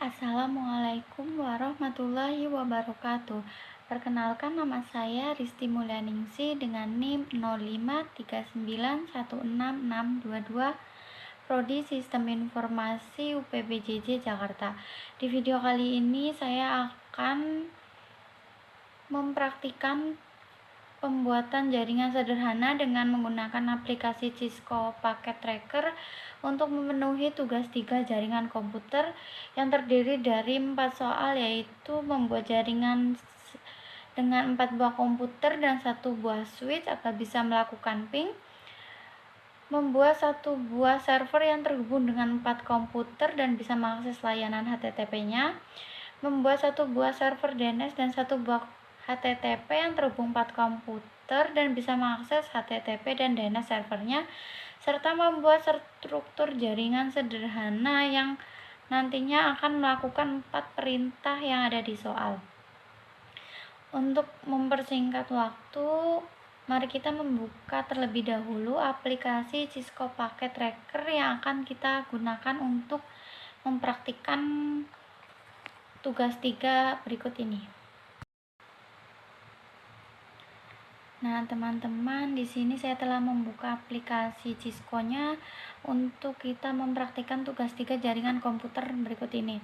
Assalamualaikum warahmatullahi wabarakatuh. Perkenalkan, nama saya Risti Mulyaningsih dengan NIM 0539166622, Prodi Sistem Informasi UPBJJ Jakarta. Di video kali ini saya akan mempraktikkan pembuatan jaringan sederhana dengan menggunakan aplikasi Cisco Packet Tracker untuk memenuhi tugas 3 jaringan komputer yang terdiri dari 4 soal, yaitu membuat jaringan dengan 4 buah komputer dan 1 buah switch agar bisa melakukan ping, membuat 1 buah server yang terhubung dengan 4 komputer dan bisa mengakses layanan HTTP-nya, membuat 1 buah server DNS dan 1 buah HTTP yang terhubung 4 komputer dan bisa mengakses HTTP dan DNS servernya, serta membuat struktur jaringan sederhana yang nantinya akan melakukan 4 perintah yang ada di soal. Untuk mempersingkat waktu, mari kita membuka terlebih dahulu aplikasi Cisco Packet Tracker yang akan kita gunakan untuk mempraktikkan tugas 3 berikut ini. Nah, teman-teman, di sini saya telah membuka aplikasi Cisco-nya untuk kita mempraktikkan tugas 3 jaringan komputer berikut ini.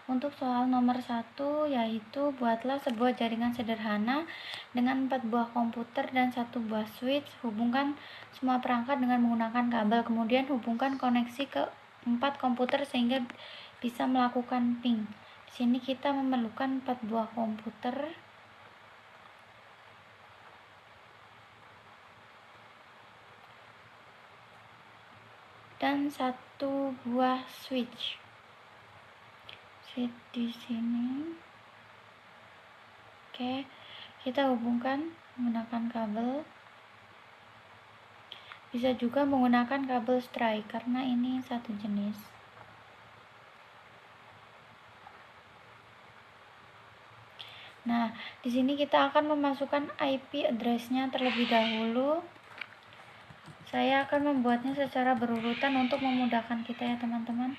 Untuk soal nomor 1, yaitu buatlah sebuah jaringan sederhana dengan 4 buah komputer dan 1 buah switch. Hubungkan semua perangkat dengan menggunakan kabel, kemudian hubungkan koneksi ke 4 komputer sehingga bisa melakukan ping. Di sini kita memerlukan 4 buah komputer dan 1 buah switch di sini. Oke, kita hubungkan menggunakan kabel. Bisa juga menggunakan kabel stray karena ini satu jenis. Nah, di sini kita akan memasukkan IP address-nya terlebih dahulu. Saya akan membuatnya secara berurutan untuk memudahkan kita ya, teman-teman.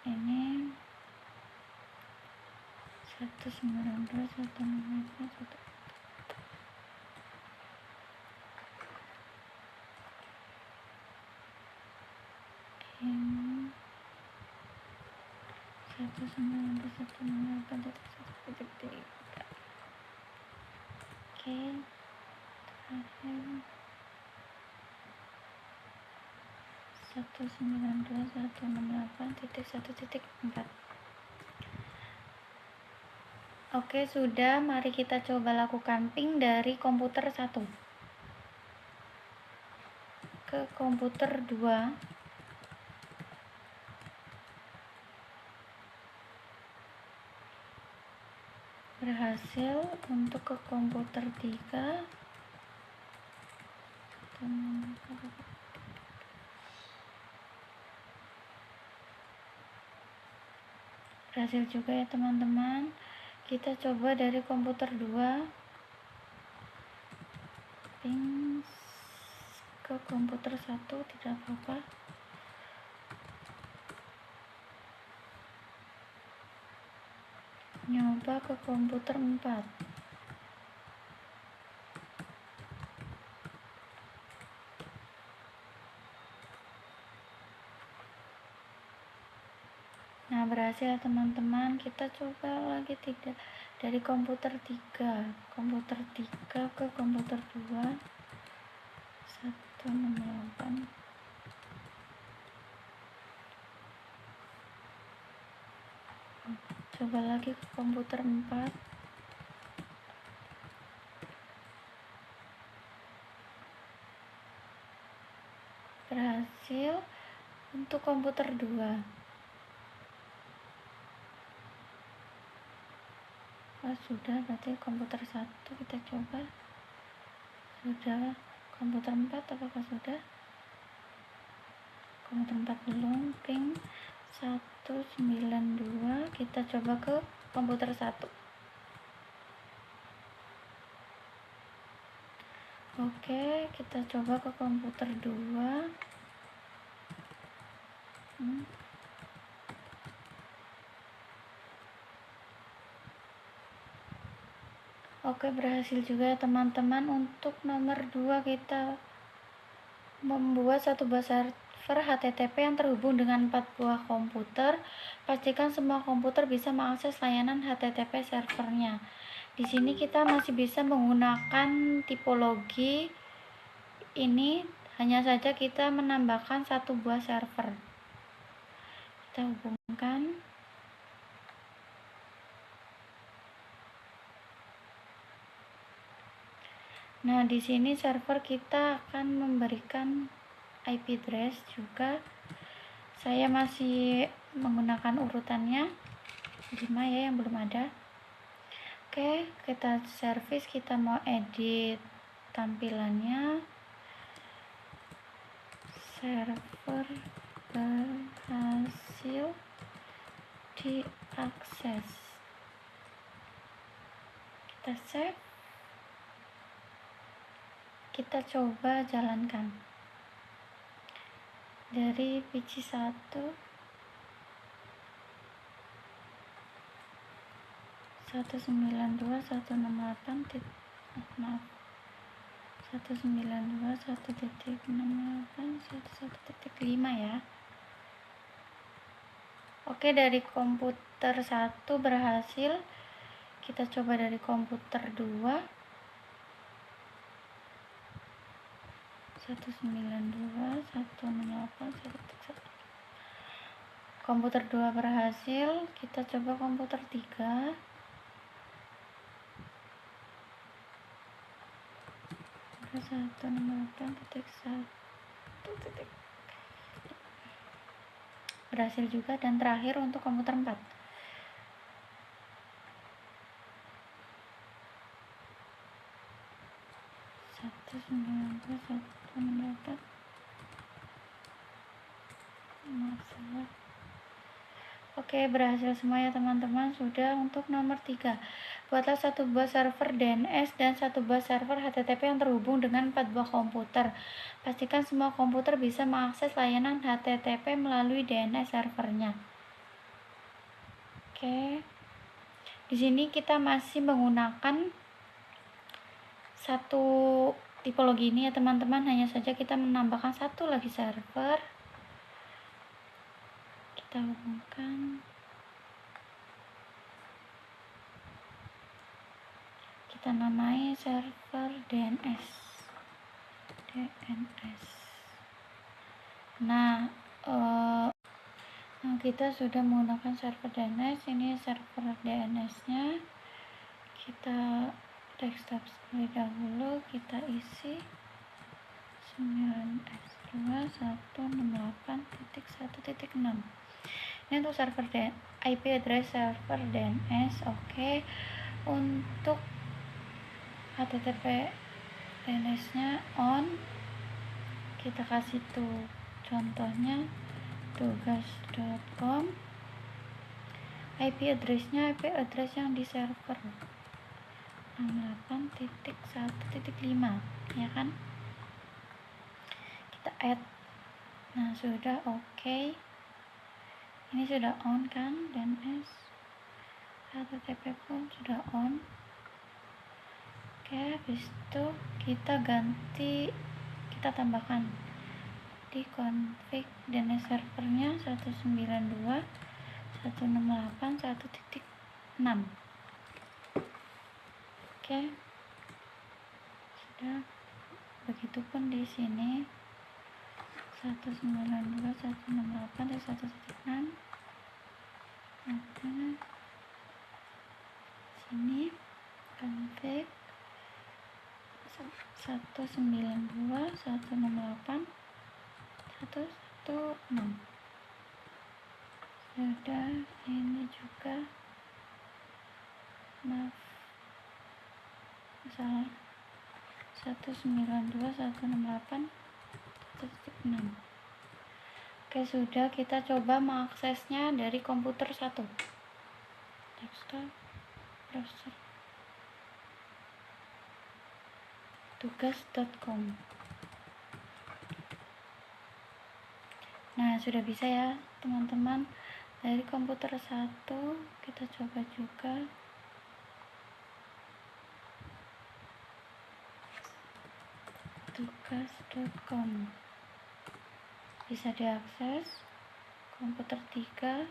Ini 192.168.1. Ini 192.168.1.3. Oke, terakhir 192.168.1.4. Oke, sudah. Mari kita coba lakukan ping dari komputer 1 ke komputer 2. Berhasil. Untuk ke komputer 3 berhasil juga ya, teman-teman. Kita coba dari komputer 2 ping ke komputer 1, tidak apa-apa. Nyoba ke komputer 4. Nah, berhasil teman-teman. Kita coba lagi tidak dari komputer 3 ke komputer 2 168. Coba lagi ke komputer 4. Berhasil. Untuk komputer 2. Sudah, berarti komputer 1 kita coba. Sudah. Komputer 4 apakah sudah? Komputer 4 belum. Ping 192. Kita coba ke komputer 1. Oke, kita coba ke komputer 2. Oke, berhasil juga teman-teman. Untuk nomor 2 kita membuat satu buah server HTTP yang terhubung dengan 4 buah komputer. Pastikan semua komputer bisa mengakses layanan HTTP servernya. Di sini kita masih bisa menggunakan tipologi ini, hanya saja kita menambahkan satu buah server. Kita hubungkan. Nah, di sini server kita akan memberikan IP address juga. Saya masih menggunakan urutannya 5 ya, yang belum ada. Oke, kita service, kita mau edit tampilannya. Server berhasil diakses. Kita save. Kita coba jalankan dari PC 1 192.168 maaf 192.168.11.5 ya. Oke, dari komputer 1 berhasil. Kita coba dari komputer 2 192.168.1. Komputer 2 berhasil. Kita coba komputer 3. Berhasil juga. Dan terakhir untuk komputer 4. Oke, berhasil semua ya teman-teman. Sudah. Untuk nomor 3, buatlah satu buah server DNS dan satu buah server HTTP yang terhubung dengan 4 buah komputer. Pastikan semua komputer bisa mengakses layanan HTTP melalui DNS servernya. Oke. Di sini kita masih menggunakan satu tipologi ini ya teman-teman. Hanya saja kita menambahkan satu lagi server. Kita hubungkan. Kita namai server DNS. Nah, kita sudah menggunakan server DNS. Ini server DNS-nya. Kita desktop terlebih dahulu. Kita isi 9s2.168.1.6. Ini untuk server IP address server DNS. Oke. Untuk HTTP DNS-nya on. Kita kasih tuh contohnya tugas.com. IP address-nya IP address yang di server 68.1.5 ya kan. Kita add. Nah, sudah oke. Ini sudah on kan, DNS. HTTP pun sudah on. Oke, habis itu kita ganti, kita tambahkan di config DNS servernya 192.168.1.6. Oke, sudah. Begitupun di sini 192.168.1.6. Ada sini config 192.168.1.6. Sudah. Ini juga maaf, salah, 192.168.1.6. Oke, sudah. Kita coba mengaksesnya dari komputer 1. Desktop, browser, tugas.com. Nah, sudah bisa ya teman-teman. Dari komputer 1 kita coba juga. tugas.com. Bisa diakses komputer 3.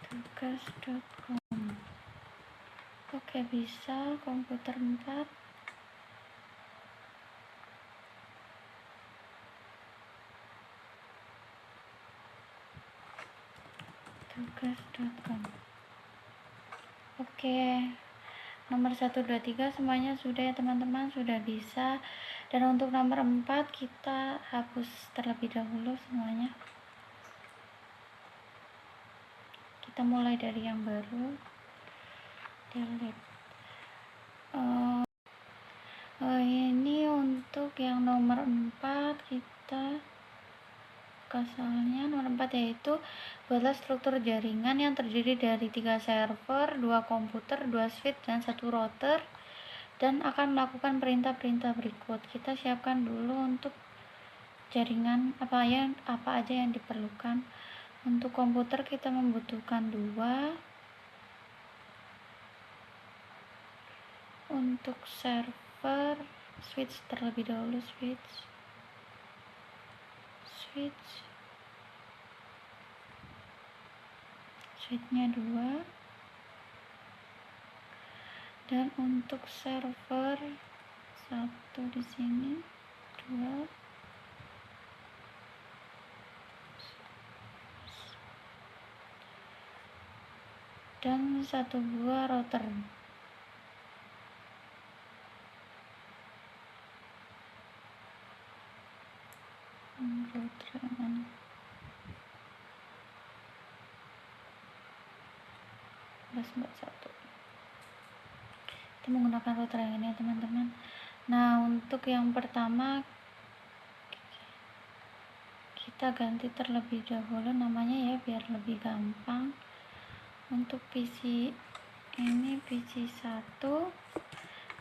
Tugas.com. Oke, bisa komputer 4. Tugas.com. Oke, nomor 1, 2, 3 semuanya sudah ya teman-teman, sudah bisa. Dan untuk nomor 4 kita hapus terlebih dahulu semuanya. Kita mulai dari yang baru. Delete. Ini untuk yang nomor 4 kita asalnya nomor 4 yaitu buatlah struktur jaringan yang terdiri dari 3 server, 2 komputer, 2 switch, dan 1 router, dan akan melakukan perintah-perintah berikut. Kita siapkan dulu untuk jaringan apa aja yang diperlukan. Untuk komputer kita membutuhkan 2. Untuk server, switch terlebih dahulu, switchnya 2. Dan untuk server 1 di sini, 2. Dan 1 buah router. Router yang mana? Buat 1. Kita menggunakan router yang ini teman-teman. Nah, untuk yang pertama kita ganti terlebih dahulu namanya ya, biar lebih gampang. Untuk PC ini PC 1,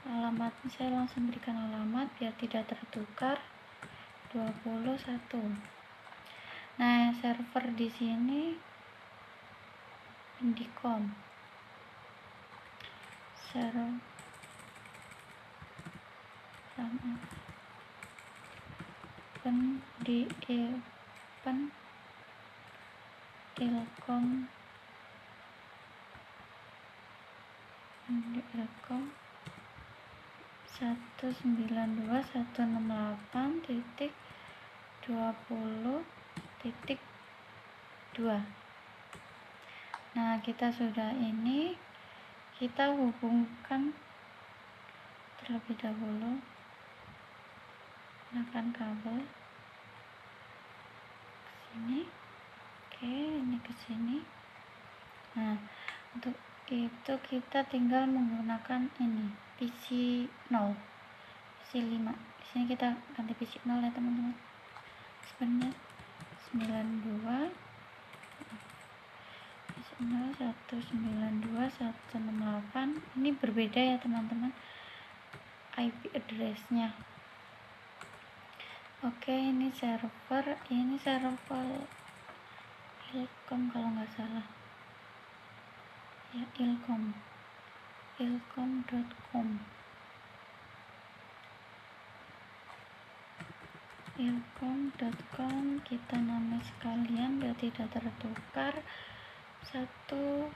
alamat saya langsung berikan alamat biar tidak tertukar, 21. Nah, server di sini Indicom. Di Telkom 192.168.20.2. Nah, kita sudah ini, kita hubungkan terlebih dahulu gunakan kabel ke sini. Oke, ini ke sini. Nah, untuk itu kita tinggal menggunakan ini PC 0, PC 5. Di sini kita ganti PC 0 ya teman-teman. Sebenarnya 92 192.168. Ini berbeda ya teman-teman IP address-nya. Oke, ini server Ilkom kalau nggak salah ya, ilkom.com. Kita nama sekalian biar tidak tertukar. 32.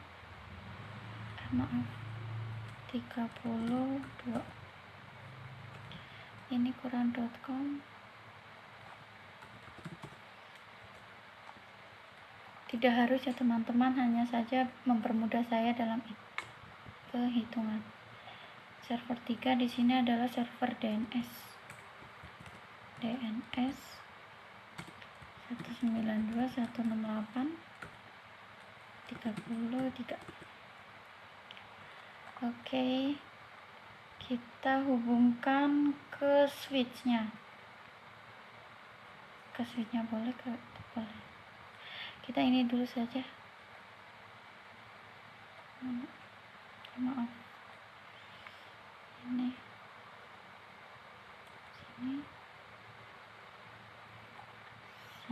Ini kurang.com. Tidak harus ya teman-teman, hanya saja mempermudah saya dalam perhitungan. Server 3 di sini adalah server DNS 192.168.33. Oke, kita hubungkan ke switchnya. Boleh kita ini dulu saja. Maaf, ini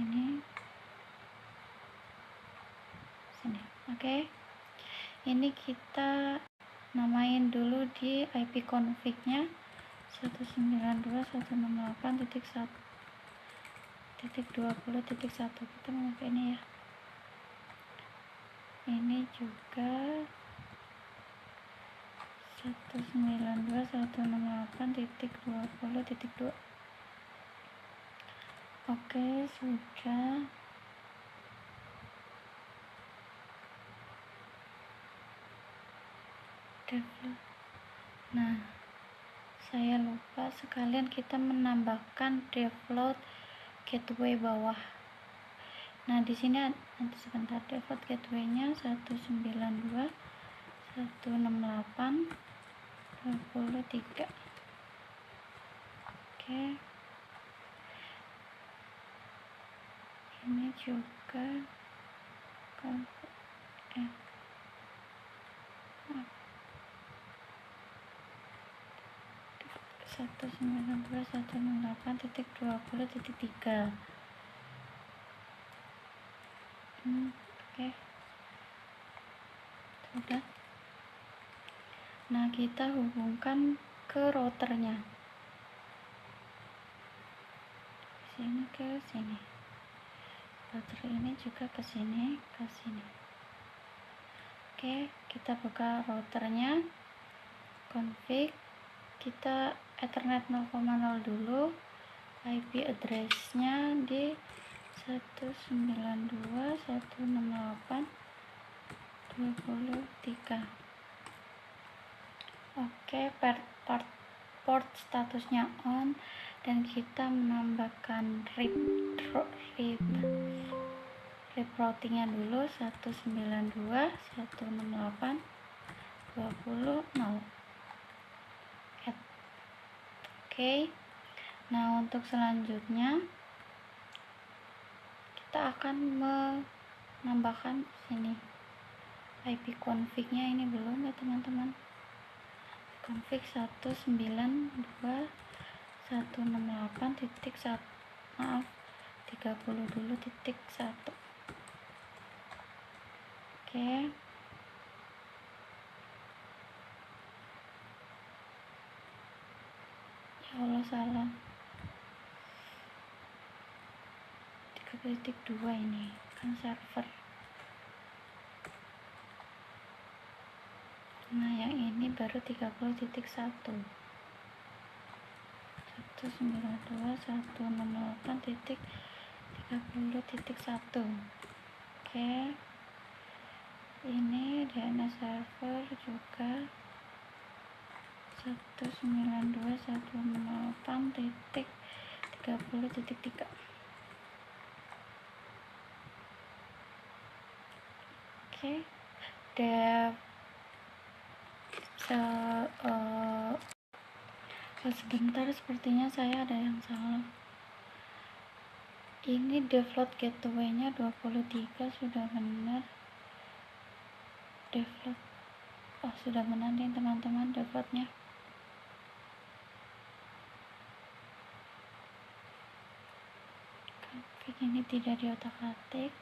sini. Oke, ini kita namain dulu di IP config nya 192.168.1.20.1. kita memakai ini ya. Ini juga 192.168.20.2. Oke, sudah. Nah, saya lupa sekalian kita menambahkan default gateway bawah. Nah, di sini nanti sebentar, default gateway-nya 192.168.23. Oke. Ini juga 192.168.20.3. Oke, sudah. Nah, kita hubungkan ke routernya, sini ke sini, router ini juga ke sini, ke sini. Oke, kita buka routernya, config, kita Ethernet 0,0 dulu, IP address-nya di 192.168.23. Oke, port statusnya on, dan kita menambahkan RIP routingnya dulu 192.168.20.0. Oke. Nah, untuk selanjutnya kita akan menambahkan sini IP config-nya, ini belum ya teman-teman. Config 192.168.1, maaf, 30 dulu .1. Oke. Ya Allah, salah. 30.2 ini kan server. Nah, yang ini baru 30.1. 192.168.30.1. Oke. Ini DNS server juga 192.168.30.3. Oke. Sebentar, sepertinya saya ada yang salah. Ini default gateway-nya 23 sudah benar. Default, sudah benar nih teman-teman defaultnya. Config ini tidak diotak-atik.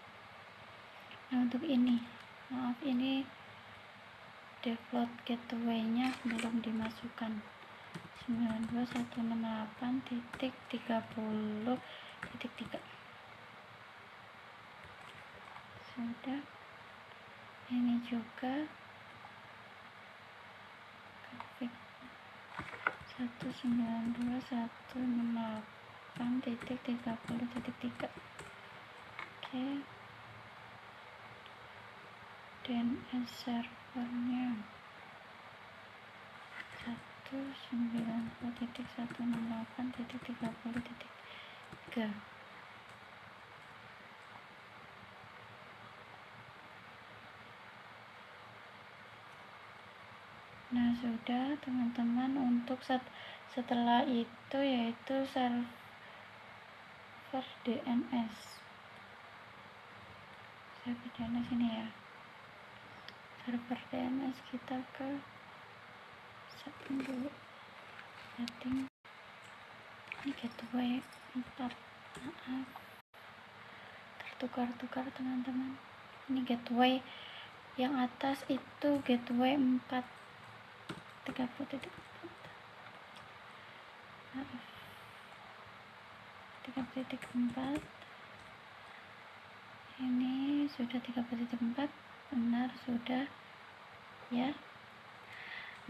Nah, untuk ini, maaf, ini default gateway-nya belum dimasukkan. 192.168.30.3. Sudah. Ini juga config 192.168.30.3. Oke. DNS servernya 192.168.30.3. Nah, sudah teman-teman. Untuk setelah itu yaitu server DNS. Server DNS ini ya. Server DNS kita ke setting dulu. Setting. Ini gateway 4. Maaf. Tertukar-tukar teman-teman. Ini gateway yang atas itu gateway 4. 30.4. Ini sudah 30.4, benar sudah ya.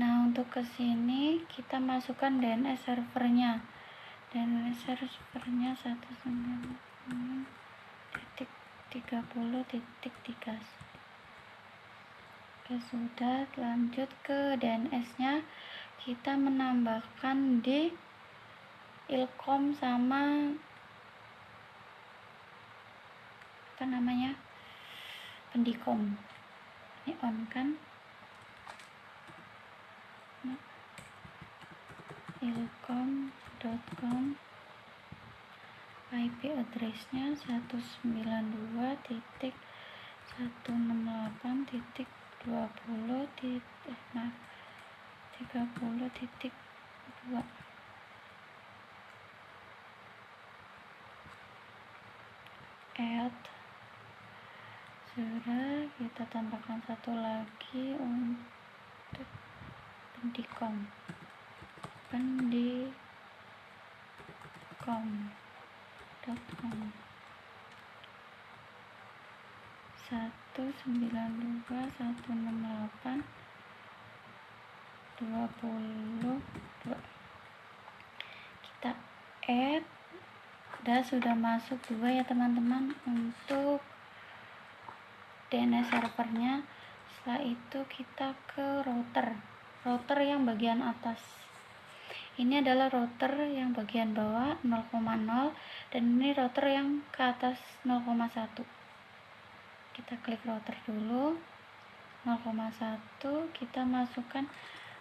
Nah, untuk kesini kita masukkan DNS servernya. DNS servernya 192.30.3. Oke, sudah. Lanjut ke DNS-nya. Kita menambahkan di ilkom sama pendikom. Ini on kan, ilkom.com, IP address-nya 192.30.2. Add, sudah. Kita tambahkan satu lagi untuk pendikom 192.168.22. kita add, dan sudah masuk 2 ya teman-teman untuk DNS servernya. Setelah itu kita ke router yang bagian atas. Ini adalah router yang bagian bawah 0,0 dan ini router yang ke atas 0,1. Kita klik router dulu 0,1, kita masukkan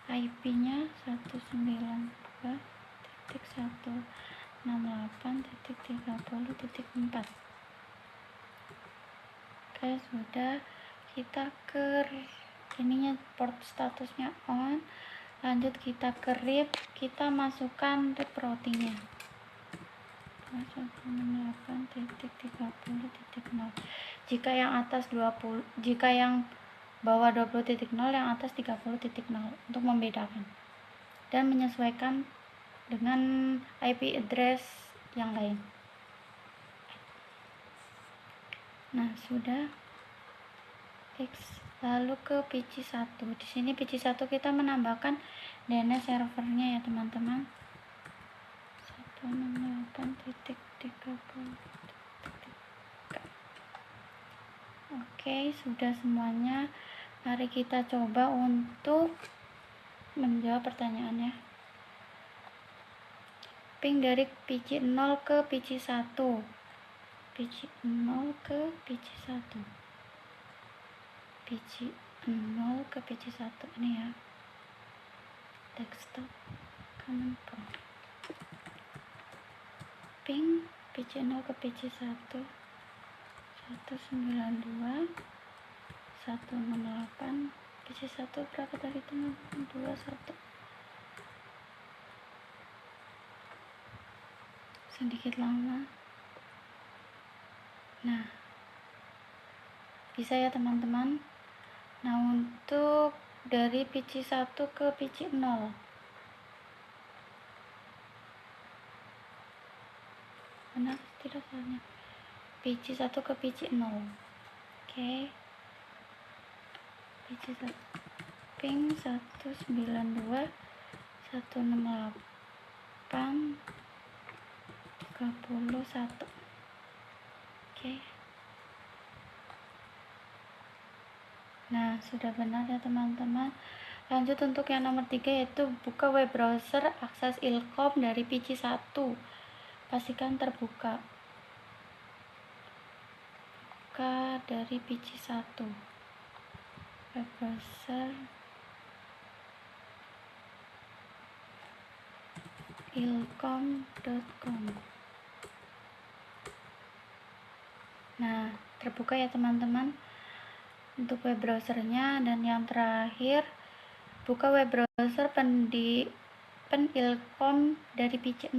IP-nya 192.168.30.4. Oke, sudah. Kita ke ininya, port statusnya on. Lanjut kita ke RIP, kita masukkan RIP routingnya 168.30.0. jika yang atas 20, jika yang bawah 20.0, yang atas 30.0 untuk membedakan dan menyesuaikan dengan IP address yang lain. Nah, sudah. Lalu ke PC1. Di sini PC1 kita menambahkan DNS servernya ya teman-teman. 168.30. Oke, sudah semuanya. Mari kita coba untuk menjawab pertanyaannya. Ping dari PC0 ke PC1. PC0 ke PC1. PC0 ke PC1 ini ya. Desktop Command Prompt. Ping PC0 ke PC1 192.168. PC1 berapa tadi teman-teman? 21. Sedikit lama. Nah, bisa ya teman-teman. Nah, untuk dari PC1 ke PC0, benar tidak soalnya? PC1 ke PC0. Oke. PC1 ping 192.168.30.1. Oke. Nah, sudah benar ya teman-teman. Lanjut untuk yang nomor 3, yaitu buka web browser akses ilkom dari PC1. Pastikan terbuka. Buka dari PC1. Web browser ilkom.com. Nah, terbuka ya teman-teman untuk web browsernya. Dan yang terakhir, buka web browser penilkom dari PC0.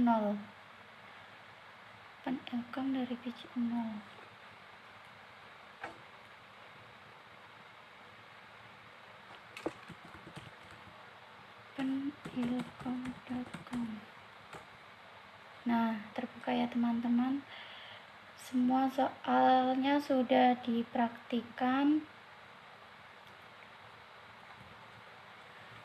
Penilkom dari PC0. ilkom.com. Nah, terbuka ya teman-teman. Semua soalnya sudah dipraktikan.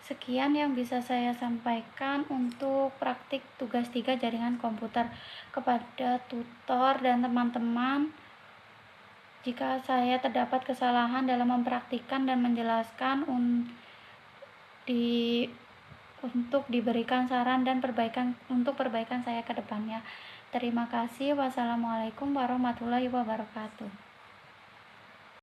Sekian yang bisa saya sampaikan untuk praktik tugas 3 jaringan komputer. Kepada tutor dan teman-teman, jika saya terdapat kesalahan dalam mempraktikkan dan menjelaskan untuk diberikan saran dan perbaikan saya ke depannya. Terima kasih. Wassalamualaikum warahmatullahi wabarakatuh.